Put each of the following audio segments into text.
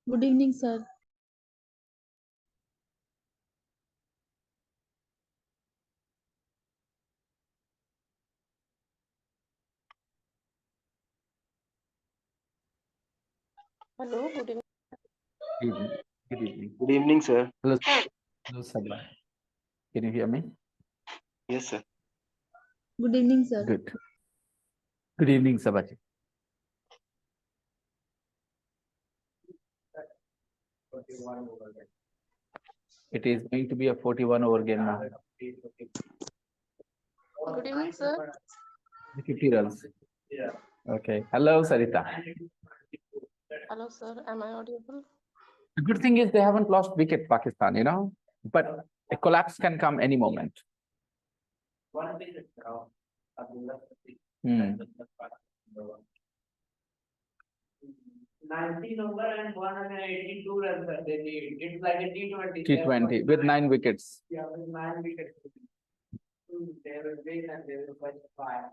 Good evening, sir. Hello, good evening. Good evening. Good evening. Good evening, sir. Hello, hello, Sabha. Can you hear me? Yes, sir. Good evening, sir. Good. Good evening, Sabaji. It is going to be a 41 over game now. Good evening, sir. 50 runs. Okay. Hello, Sarita. Hello, sir. Am I audible? The good thing is they haven't lost wicket, Pakistan, but a collapse can come any moment. Hmm. 19 over and 182 runs that they need. It's like a T20. T20 with 9 wickets. Yeah, with 9 wickets. They will win and they will qualify.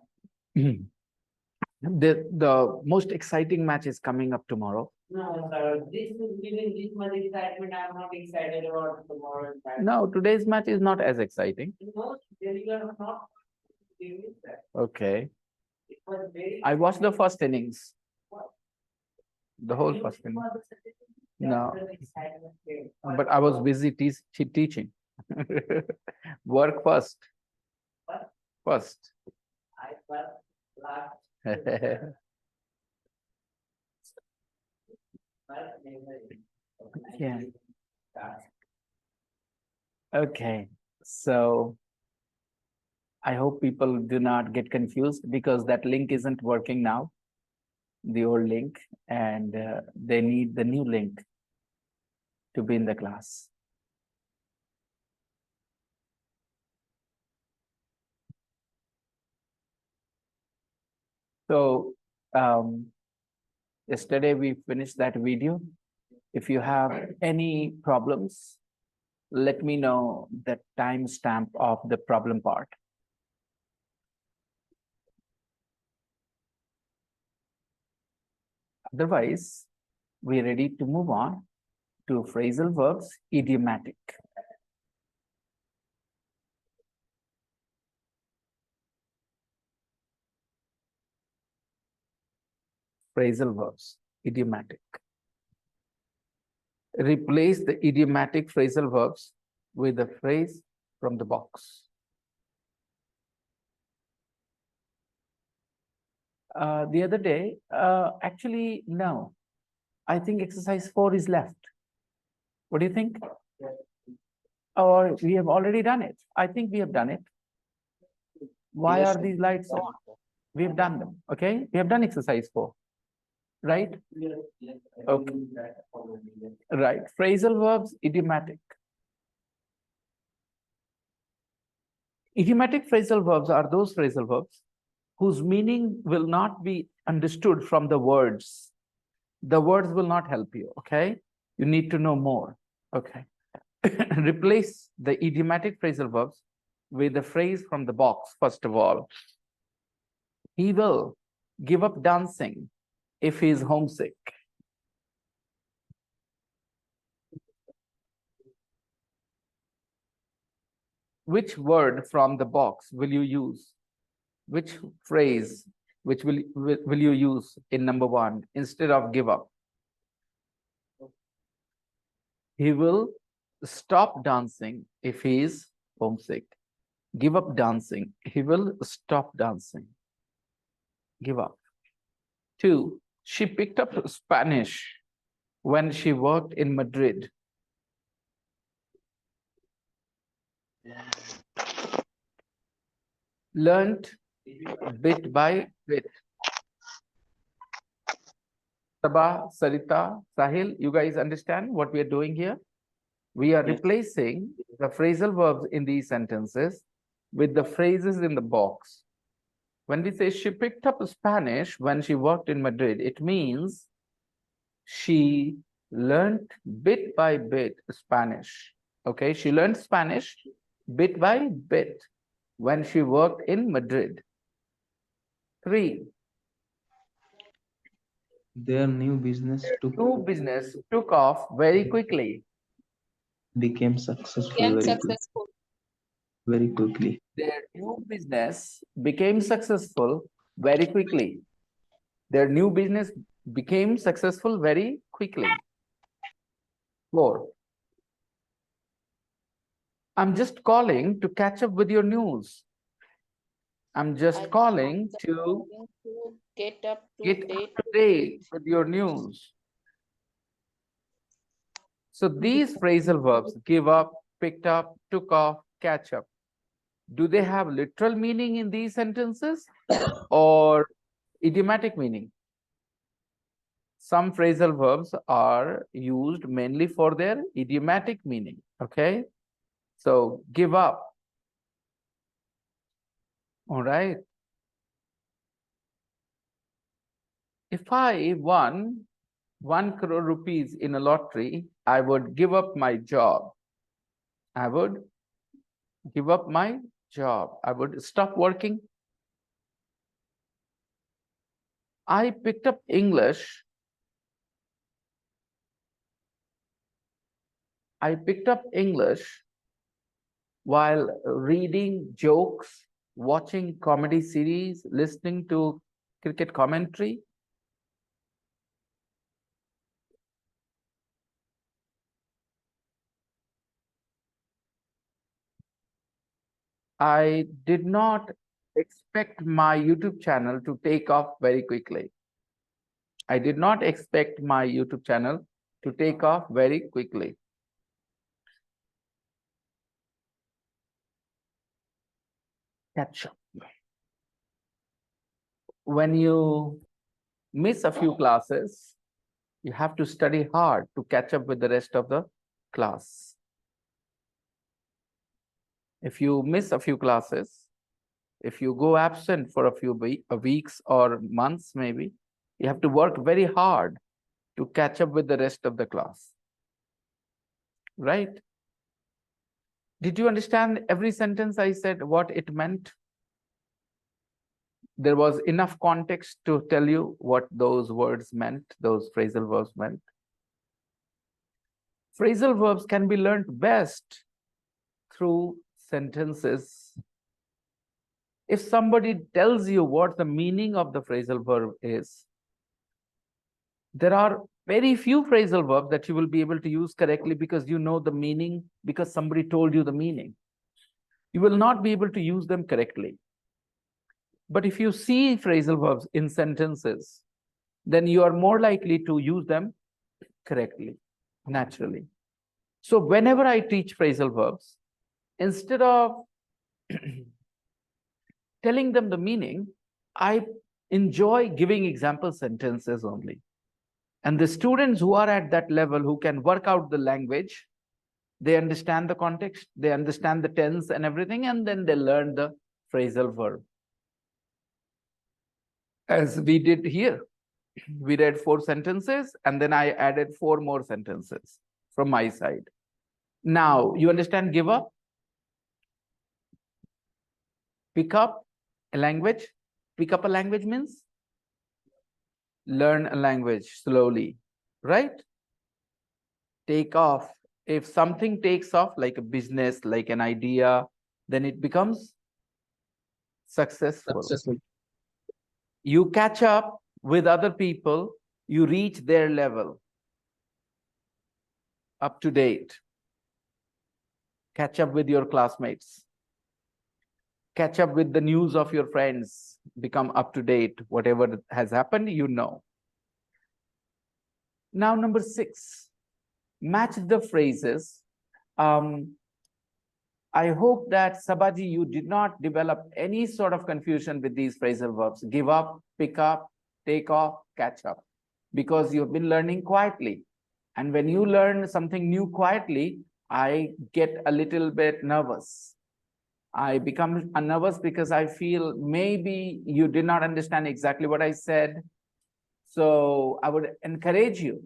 The most exciting match is coming up tomorrow. No, sir. This is giving this much excitement. I'm not excited about tomorrow's match. No, today's match is not as exciting. No, they are not giving that. Okay. It was very. I watched the first innings. The whole first innings. No, but I was busy teaching. Work first. What? First. I was last. Yeah. Okay. So I hope people do not get confused because that link isn't working now, the old link, and they need the new link to be in the class. So yesterday we finished that video. If you have any problems, let me know the timestamp of the problem part. Otherwise, we're ready to move on to phrasal verbs, idiomatic. Phrasal verbs, idiomatic. Replace the idiomatic phrasal verbs with a phrase from the box. The other day, actually, no. I think exercise 4 is left. What do you think? Or we have already done it? I think we have done it. Why Yes, are sir. these lights on? We have done them, okay? We have done exercise 4, right? Okay. Right. Phrasal verbs, idiomatic. Idiomatic phrasal verbs are those phrasal verbs whose meaning will not be understood from the words. The words will not help you, okay? You need to know more, okay? Replace the idiomatic phrasal verbs with the phrase from the box, first of all. He will give up dancing if he is homesick. Which word from the box will you use? Which phrase which will you use in number 1 instead of give up? He will stop dancing if he is homesick. Give up dancing. He will stop dancing. Give up. 2, she picked up Spanish when she worked in Madrid. Learned bit by bit. Sabah, Sarita, Sahil, you guys understand what we are doing here? We are replacing the phrasal verbs in these sentences with the phrases in the box. When we say she picked up Spanish when she worked in Madrid, it means she learned bit by bit Spanish. Okay, she learned Spanish bit by bit when she worked in Madrid. 3, Their new business New business took off very quickly. became successful Became very successful. very quickly. Their new business became successful very quickly. Their new business became successful very quickly. 4. I'm just calling to catch up with your news. I'm just calling to Get up to get up date. to date with your news. So these phrasal verbs, give up, picked up, took off, catch up, do they have literal meaning in these sentences or idiomatic meaning? Some phrasal verbs are used mainly for their idiomatic meaning. Okay. So give up. All right. If I won 1 crore rupees in a lottery, I would give up my job. I would give up my job. I would stop working. I picked up English. I picked up English while reading jokes, watching comedy series, listening to cricket commentary. I did not expect my YouTube channel to take off very quickly. I did not expect my YouTube channel to take off very quickly. Catch up. When you miss a few classes, you have to study hard to catch up with the rest of the class. If you miss a few classes, if you go absent for a few weeks or months, maybe, you have to work very hard to catch up with the rest of the class. Right? Did you understand every sentence I said, what it meant? There was enough context to tell you what those words meant, those phrasal verbs meant. Phrasal verbs can be learned best through sentences. If somebody tells you what the meaning of the phrasal verb is, there are very few phrasal verbs that you will be able to use correctly because you know the meaning, because somebody told you the meaning. You will not be able to use them correctly. But if you see phrasal verbs in sentences, then you are more likely to use them correctly, naturally. So whenever I teach phrasal verbs, instead of telling them the meaning, I enjoy giving example sentences only. And the students who are at that level, who can work out the language, they understand the context, they understand the tense and everything, and then they learn the phrasal verb. As we did here, we read 4 sentences, and then I added 4 more sentences from my side. Now, you understand give up, pick up a language. Pick up a language means learn a language slowly, right? Take off. If something takes off, like a business, like an idea, then it becomes successful. You catch up with other people, you reach their level, up to date. Catch up with your classmates. Catch up with the news of your friends, become up to date. Whatever has happened, you know. Now, number 6, match the phrases. I hope that Sabaji, you did not develop any sort of confusion with these phrasal verbs. Give up, pick up, take off, catch up, because you've been learning quietly. And when you learn something new quietly, I get a little bit nervous. I become nervous because I feel maybe you did not understand exactly what I said. So I would encourage you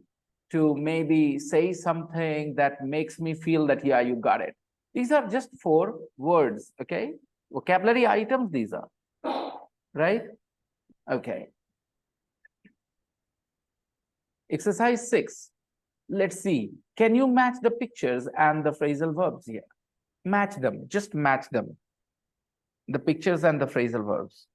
to maybe say something that makes me feel that, yeah, you got it. These are just 4 words, okay? Vocabulary items, these are, right? Okay. Exercise 6. Let's see. Can you match the pictures and the phrasal verbs here? Match them. Just match them. The pictures and the phrasal verbs.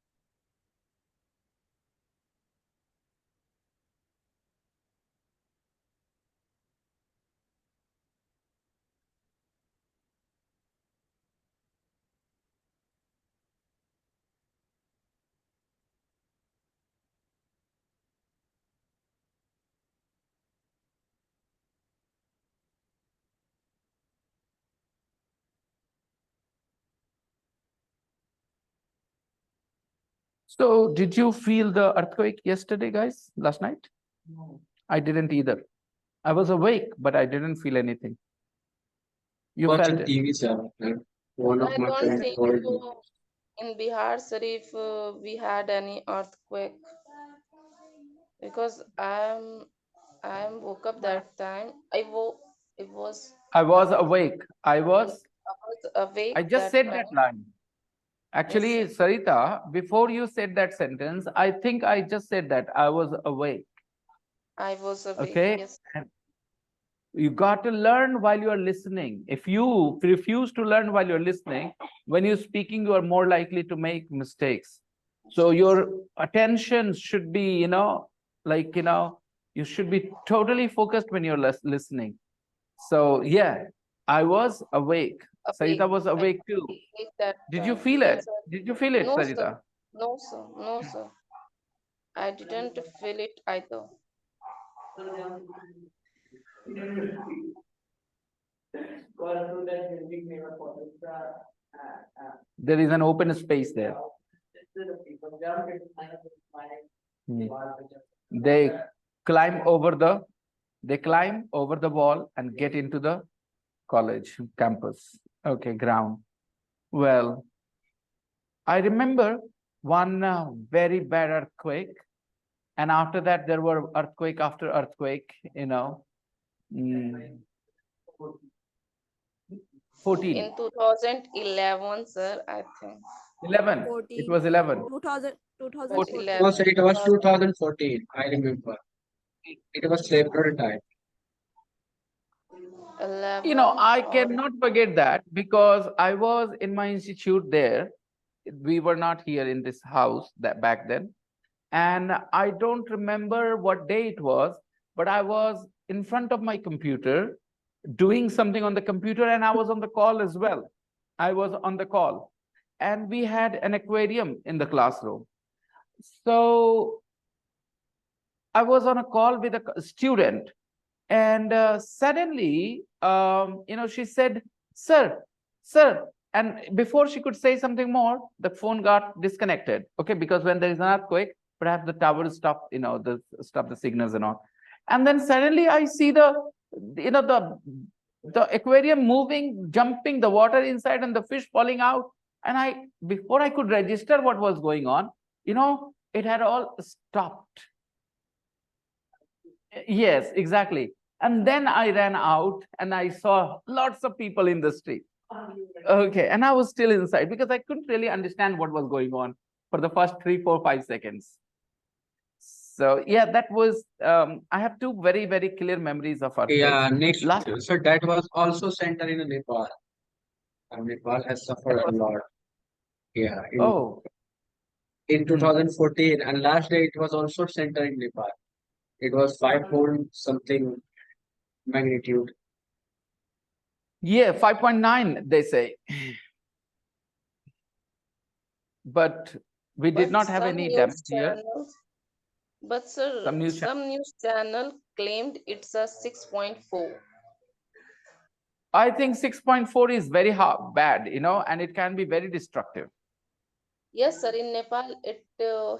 So did you feel the earthquake yesterday, guys, last night? No. I didn't either. I was awake, but I didn't feel anything. You felt Watching it. TV, sir. And one of I my don't friends think told me. so. In Bihar, sir, if we had any earthquake, because I'm woke up that time. It was I was awake. I was awake I just that said that time. line. Yes, Actually, sir. Sarita, before you said that sentence, I think I just said that I was awake. I was awake. Okay. Yes. And you got to learn while you are listening. If you refuse to learn while you're listening, when you're speaking, you are more likely to make mistakes. So your attention should be, like, you should be totally focused when you're listening. So yeah, I was awake. Awake. Sarita was I awake too. was awake that Did you time. feel Yes, it? sir. Did you feel it, No, sir. Sarita? No, sir. No, sir. I didn't feel it either. There is an open space there. Hmm. They climb over the wall and get into the college campus. Okay, ground. Well, I remember one very bad earthquake, and after that there were earthquake after earthquake. 14. In 2011, sir, I think. 11. It was 11. 2014. No, sir, it was 2014. I remember. It was February time. 11 I or cannot forget that because I was in my institute there. We were not here in this house that back then. And I don't remember what day it was, but I was in front of my computer doing something on the computer, and I was on the call as well. I was on the call, and we had an aquarium in the classroom. So I was on a call with a student, and suddenly, she said, "Sir, sir." And before she could say something more, the phone got disconnected. Okay, because when there is an earthquake, perhaps the tower stop, stop the signals and all. And then suddenly I see the aquarium moving, jumping, the water inside, and the fish falling out. And before I could register what was going on, it had all stopped. Yes, exactly. And then I ran out and I saw lots of people in the street. Okay, and I was still inside because I couldn't really understand what was going on for the first 3, 4, 5 seconds. So yeah, that was I have two very, very clear memories of earthquakes. Yeah, next, Last so that was also center in Nepal. And Nepal has suffered a lot. Yeah, oh, in 2014, and last day it was also center in Nepal. It was 5 point something magnitude. yeah, 5.9 they say. But we did but not have some any news damage here. channels, but sir, some news channel claimed it's a 6.4. I think 6.4 is very bad, and it can be very destructive. Yes, sir. In Nepal, it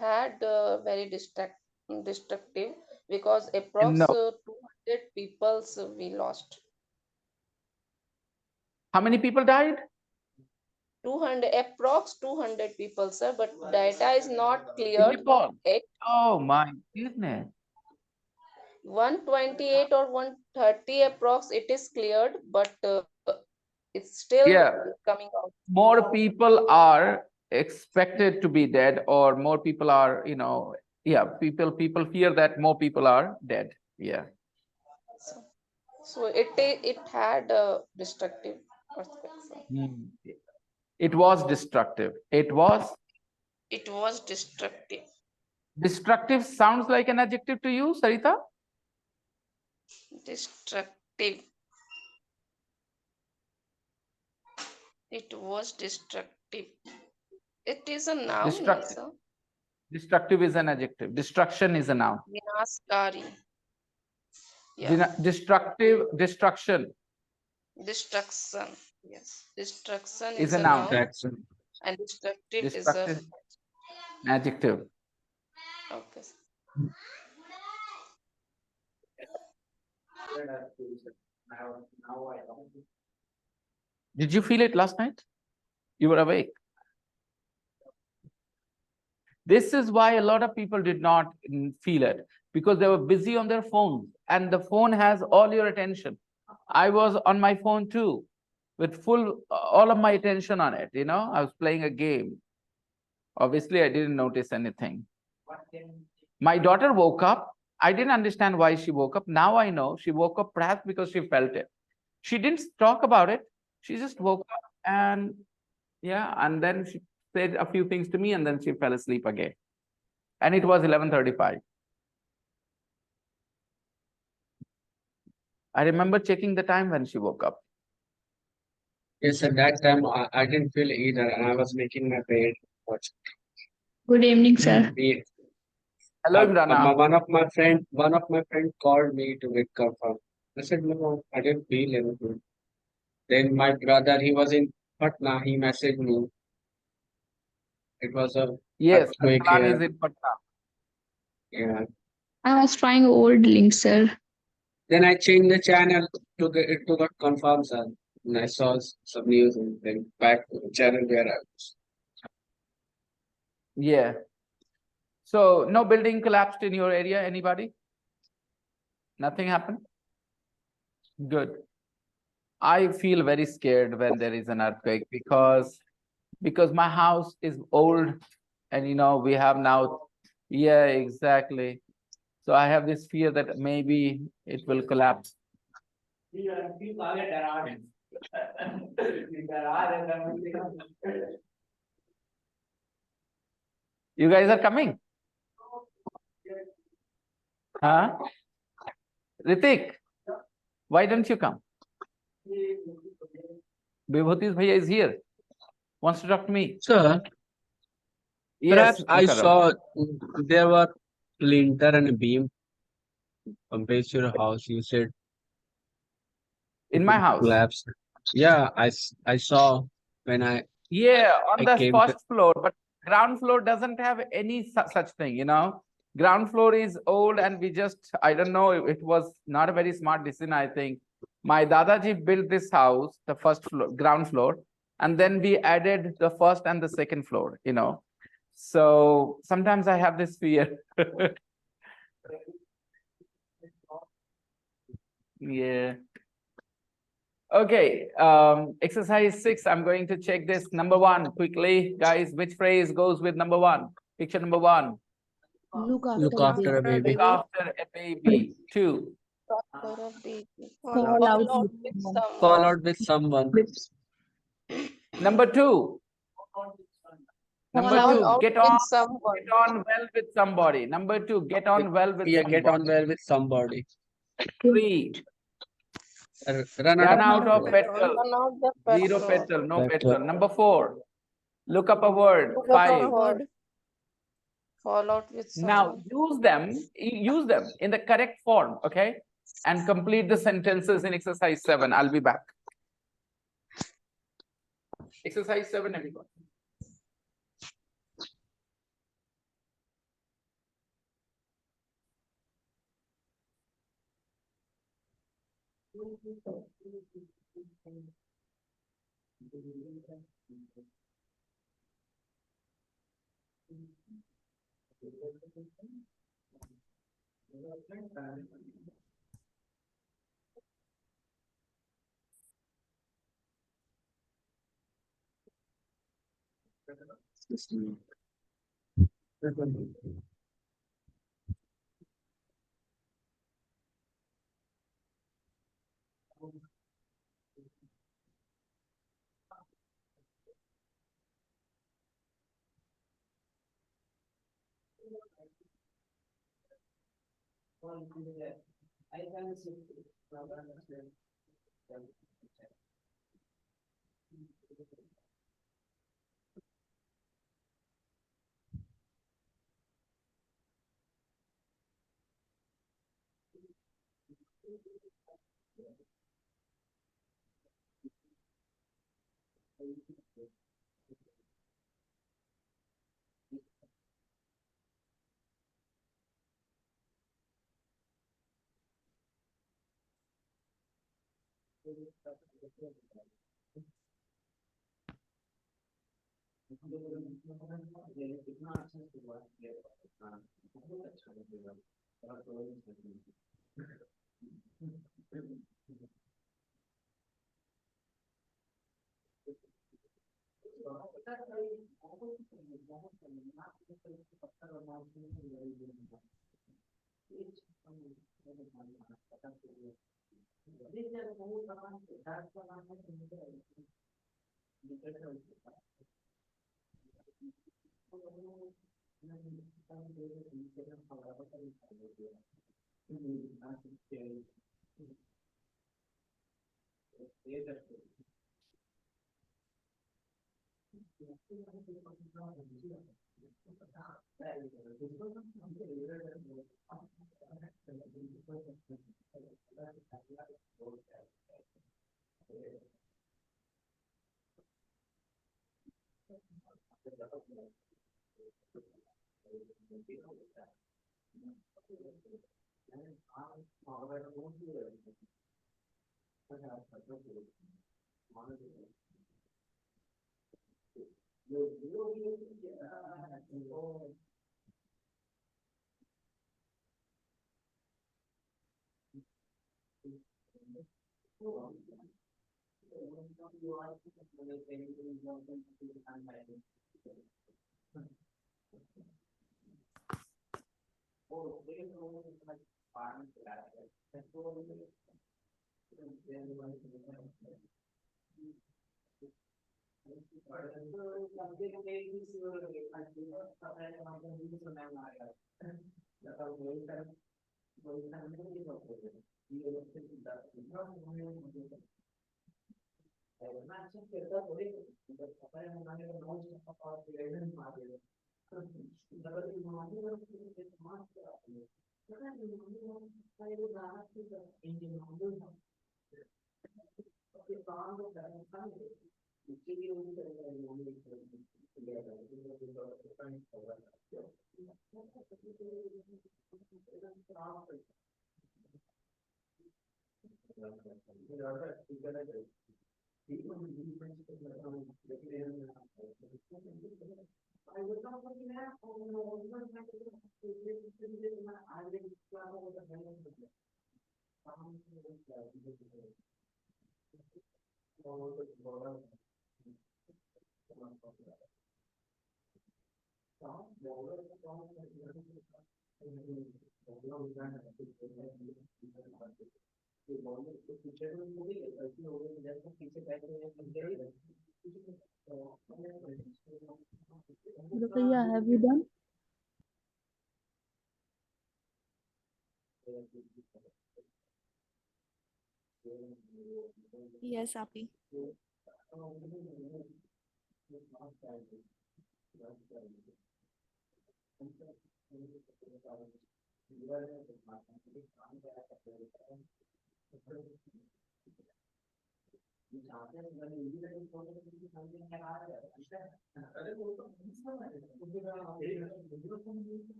had very destructive because approx No. 200 people we lost. How many people died? 200 people, sir. But data is not In cleared. Nepal. Oh my goodness. 128 or 130 approx. It is cleared, but it's still coming out. More people are expected to be dead, or more people are, people fear that more people are dead. Yeah. So it had a destructive aspects. Hmm. It was destructive. It was It was destructive. destructive. Sounds like an adjective to you, Sarita? Destructive. It was destructive. It is a noun, Destructive. sir. Destructive is an adjective. Destruction is a noun. Vinaskari. Yeah. Destructive, destruction Destruction. Yes. Destruction is is a a noun. noun Distraction. and destructive is a Destructive, adjective. okay. Did you feel it last night? You were awake. This is why a lot of people did not feel it, because they were busy on their phones, and the phone has all your attention. I was on my phone too, with full all of my attention on it. I was playing a game. Obviously, I didn't notice anything. My daughter woke up. I didn't understand why she woke up. Now I know she woke up perhaps because she felt it. She didn't talk about it. She just woke up, and yeah, and then she said a few things to me, and then she fell asleep again. And it was 11:35. I remember checking the time when she woke up. Yes, at that time I didn't feel either, and I was making my bed. Watch. Good evening, sir. Me, Hello, Imrana. one of my friend called me to wake up. I said no, I didn't feel anything. Then my brother, he was in Patna. He messaged me. It was a Yes, earthquake Arsalan is here. in Patna. Yeah. I was trying old link, sir. Then I changed the channel to get it to got confirmed, sir. And I saw some news and then back to the channel where I was. Yeah. So no building collapsed in your area, anybody? Nothing happened? Good. I feel very scared when there is an earthquake because my house is old, and we have now, yeah, exactly. So I have this fear that maybe it will collapse. You guys are coming? Huh? Ritik, why don't you come? Vibhutis Bhaiya is here. Wants to talk to me. Sir, Yes, perhaps I Mukarram. saw there were linter and a beam on base your house. You said In my house. collapse. Yeah, I saw when Yeah, on I the came to. first floor, but ground floor doesn't have any such thing. Ground floor is old, and I don't know, it was not a very smart decision, I think. My Dadaji built this house, the first floor, ground floor, and then we added the first and the second floor. So sometimes I have this fear. Yeah. Okay, exercise 6, I'm going to check this. Number 1, quickly, guys, which phrase goes with number 1? Picture number 1. Look Look after a after a baby. baby. Look after a baby. 2. Doctor of baby. Fall out with With someone. Fall someone. out with someone. Number 2. Number Fall out. 2, Out get with on someone. well with somebody. Number 2, get on well with Yeah, get on somebody. well with somebody. 3, Run out run of out of petrol. petrol. Run out the 0 petrol. petrol, no Petrol. petrol. Number 4, look up a word. Look up a 5. word. Fall out with Now someone. use them in the correct form, okay? And complete the sentences in exercise 7. I'll be back. Exercise 7, everyone. I can see. Rukaiya, have you done? Yes, Api.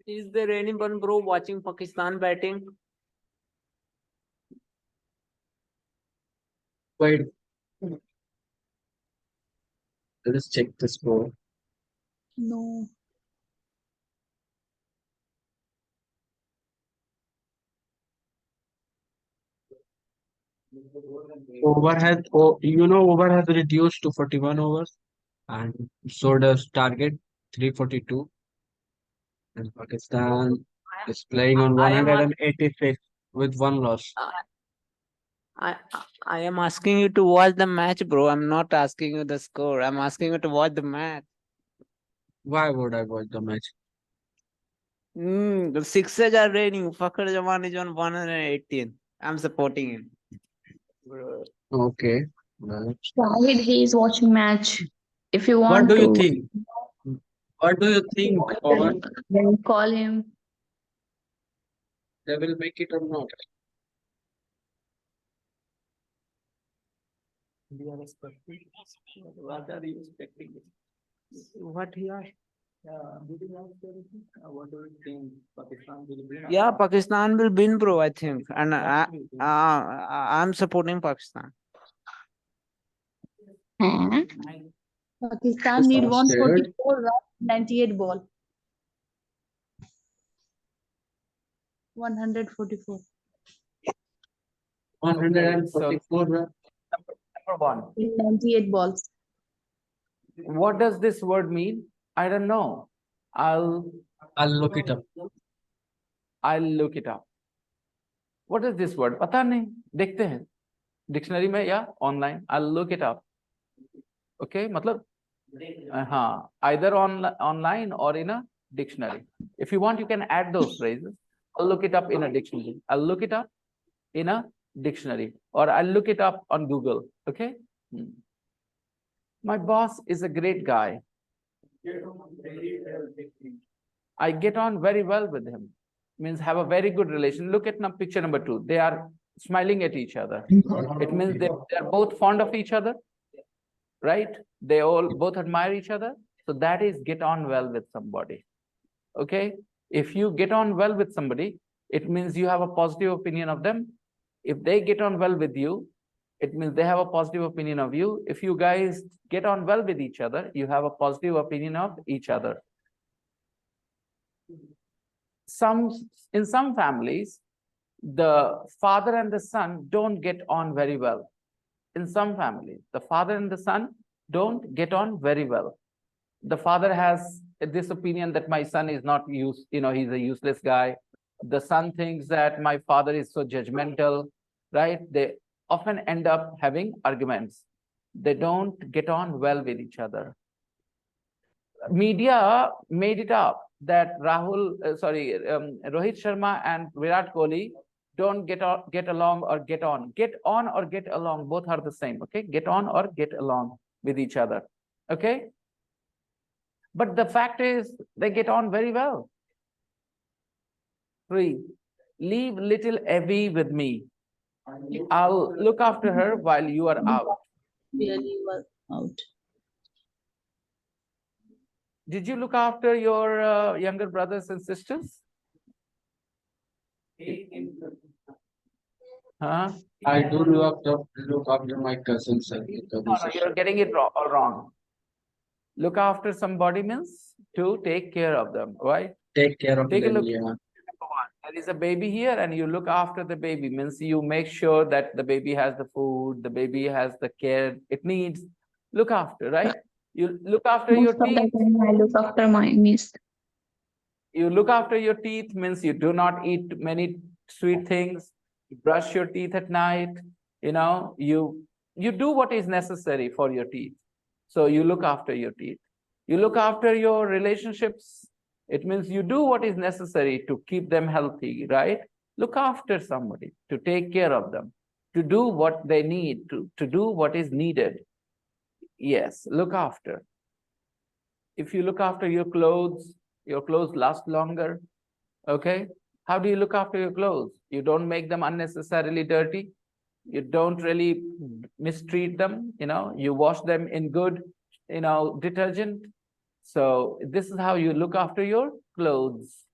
Is there anyone, bro, watching Pakistan batting? Wait, let's check the score. No. Over has reduced to 41 overs, and so does target 342. And Pakistan is playing on I am 186 with one loss. I I am asking you to watch the match, bro. I'm not asking you the score. I'm asking you to watch the match. Why would I watch the match? The sixes are raining. Fakhar Jaman is on 118. I'm supporting him. Bro. Okay. Well, Shahid, he is watching match. If you what want do you to, think? What do you think, Pawan? then call him. They will make it or not? We are expecting. What are you expecting? What he asked? Did you ask anything? What do you think Pakistan will win? Yeah, Pakistan will win, bro. I think, and What do you think? I'm supporting Pakistan. Huh? Pakistan need Just scared. 144 runs, 98 ball. 144. 144 runs. Number one. In 98 balls. What does this word mean? I don't know. I'll look it up. look it up. What is this word? पता नहीं. देखते हैं. Dictionary में या online. I'll look it up. Okay, मतलब हाँ, either online or in a dictionary. If you want, you can add those phrases. I'll look it up in a dictionary. I'll look it up in a dictionary, or I'll look it up on Google. Okay. My boss is a great guy. I get on very well with him. Means have a very good relation. Look at picture number 2. They are smiling at each other. It means they are both fond of each other, right? They all both admire each other. So that is get on well with somebody. Okay. If you get on well with somebody, it means you have a positive opinion of them. If they get on well with you, it means they have a positive opinion of you. If you guys get on well with each other, you have a positive opinion of each other. In some families, the father and the son don't get on very well. In some families, the father and the son don't get on very well. The father has this opinion that my son is not he's a useless guy. The son thinks that my father is so judgmental, right? They often end up having arguments. They don't get on well with each other. Media made it up that Rohit Sharma and Virat Kohli don't get along or get on. Get on or get along, both are the same. Okay, get on or get along with each other. Okay, but the fact is they get on very well. 3, leave little Evie with me. I'll look after her while you are out. Really well out. Did you look after your younger brothers and sisters? Huh? I do look after my cousins. No, you're getting it all wrong. Look after somebody means to take care of them, right? Take care of Take a them. look. Yeah. There is a baby here and you look after the baby, means you make sure that the baby has the food, the baby has the care it needs. Look after, right? You look after your Most of the teeth. time I look after my niece. You look after your teeth means you do not eat many sweet things. You brush your teeth at night. You do what is necessary for your teeth. So you look after your teeth. You look after your relationships. It means you do what is necessary to keep them healthy, right? Look after somebody, to take care of them, to do what they need, to do what is needed. Yes, look after. If you look after your clothes last longer. Okay. How do you look after your clothes? You don't make them unnecessarily dirty. You don't really mistreat them. You wash them in good, detergent. So this is how you look after your clothes.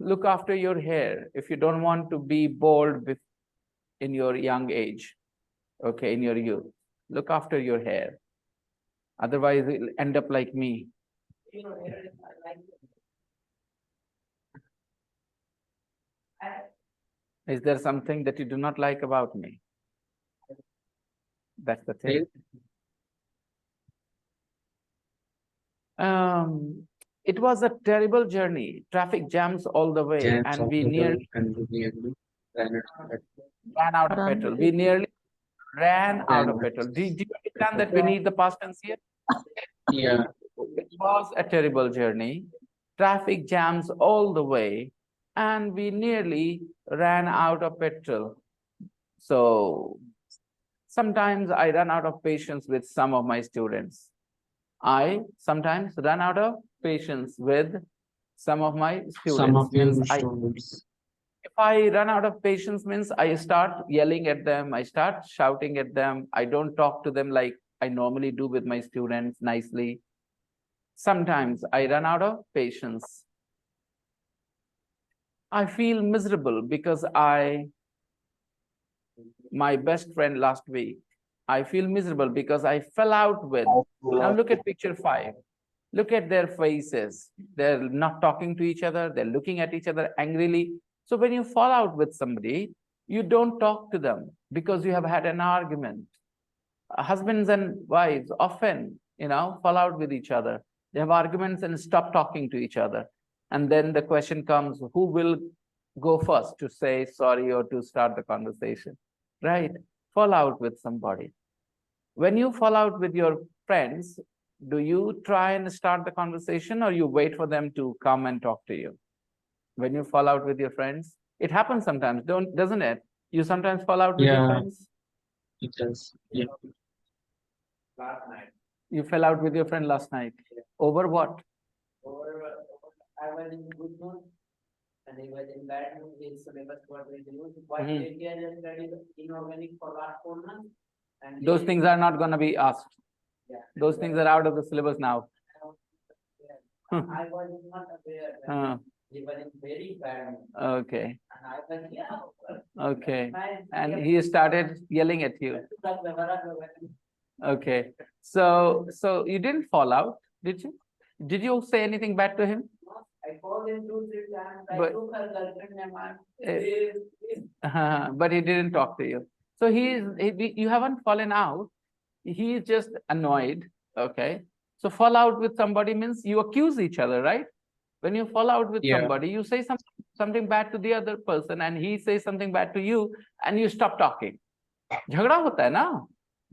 Look after your hair if you don't want to be bald in your young age, okay, in your youth. Look after your hair. Otherwise, it'll end up like me. Is there something that you do not like about me? That's the thing. It was a terrible journey. Traffic jams all the way, and we nearly ran out of petrol. We nearly ran out of petrol. Do you understand that we need the past tense here? Yeah. It was a terrible journey. Traffic jams all the way, and we nearly ran out of petrol. So sometimes I run out of patience with some of my students. I sometimes run out of patience with some of my students. Some of you Means students. if I run out of patience means I start yelling at them, I start shouting at them, I don't talk to them like I normally do with my students nicely. Sometimes I run out of patience. I feel miserable because my best friend last week, I feel miserable because I fell out with. Now look at picture 5. Look at their faces. They're not talking to each other. They're looking at each other angrily. So when you fall out with somebody, you don't talk to them because you have had an argument. Husbands and wives often, fall out with each other. They have arguments and stop talking to each other. And then the question comes, who will go first to say sorry or to start the conversation, right? Fall out with somebody. When you fall out with your friends, do you try and start the conversation or you wait for them to come and talk to you? When you fall out with your friends, it happens sometimes, doesn't it? You sometimes fall out with your friends? It does. Yeah. Last night. You fell out with your friend last night. Over what? I was in good mood and he was in bad mood. His syllabus was reduced. What Mhm. India has studied inorganic for last 4 months. And Those things are not going to be asked. Yeah. Those things are out of the syllabus now. I was not aware that Uh, he was in very bad mood. okay. And I was, yeah. Okay. And he started yelling at you. Okay. So you didn't fall out, did you? Did you say anything bad to him? I called him 2-3 times. I But- took her girlfriend name on. But he didn't talk to you. So you haven't fallen out. He is just annoyed. Okay. So fall out with somebody means you accuse each other, right? When you fall out with Yeah. somebody, you say something bad to the other person and he says something bad to you and you stop talking. Jhagda hota hai na?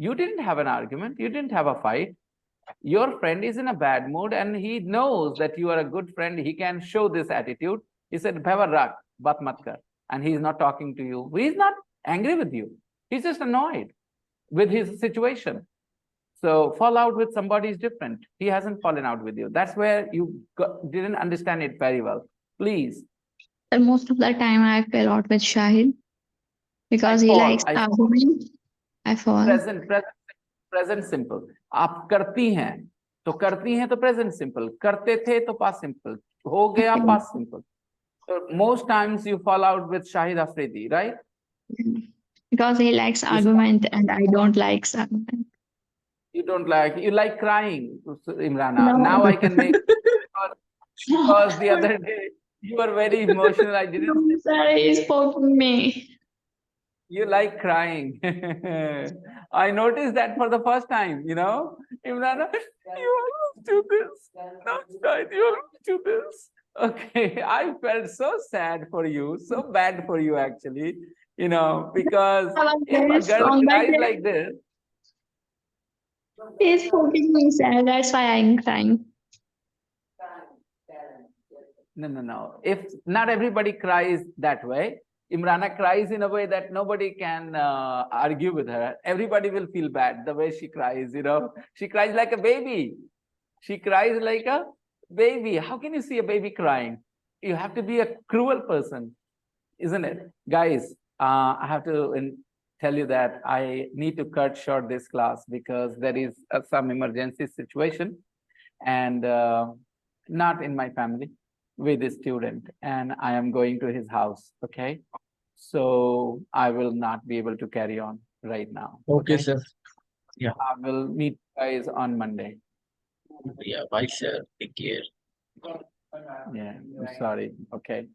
You didn't have an argument. You didn't have a fight. Your friend is in a bad mood and he knows that you are a good friend. He can show this attitude. He said, "Bhaiwa rak, bat mat kar." And he's not talking to you. He's not angry with you. He's just annoyed with his situation. So fall out with somebody is different. He hasn't fallen out with you. That's where you didn't understand it very well. Please. And most of the time I fell out with Shahid because he fall, likes I fall. argument. I fall. Present simple. आप करती हैं तो present simple. करते थे तो past simple. हो गया Okay. past simple. So most times you fall out with Shahid Afridi, right? Because he likes argument and I don't like argument. You like crying, Imrana. No. Now I can make because the other day you were very emotional. I didn't. No, sir, he's poking me. You like crying. I noticed that for the first time, Imrana, you almost do this. No, Shahid, you almost do this. Okay, I felt so sad for you, so bad for you actually, because I was if very a girl strong that cries day. like this, He's poking me, sir. That's why I'm crying. no. If not everybody cries that way, Imrana cries in a way that nobody can argue with her. Everybody will feel bad the way she cries, She cries like a baby. She cries like a baby. How can you see a baby crying? You have to be a cruel person, isn't it? Guys, I have to tell you that I need to cut short this class because there is some emergency situation and not in my family. with a student and I am going to his house. Okay. So I will not be able to carry on right now. Okay, sir. I will meet you guys on Monday. Yeah, bye, sir. Take care. Yeah, I'm sorry. Okay.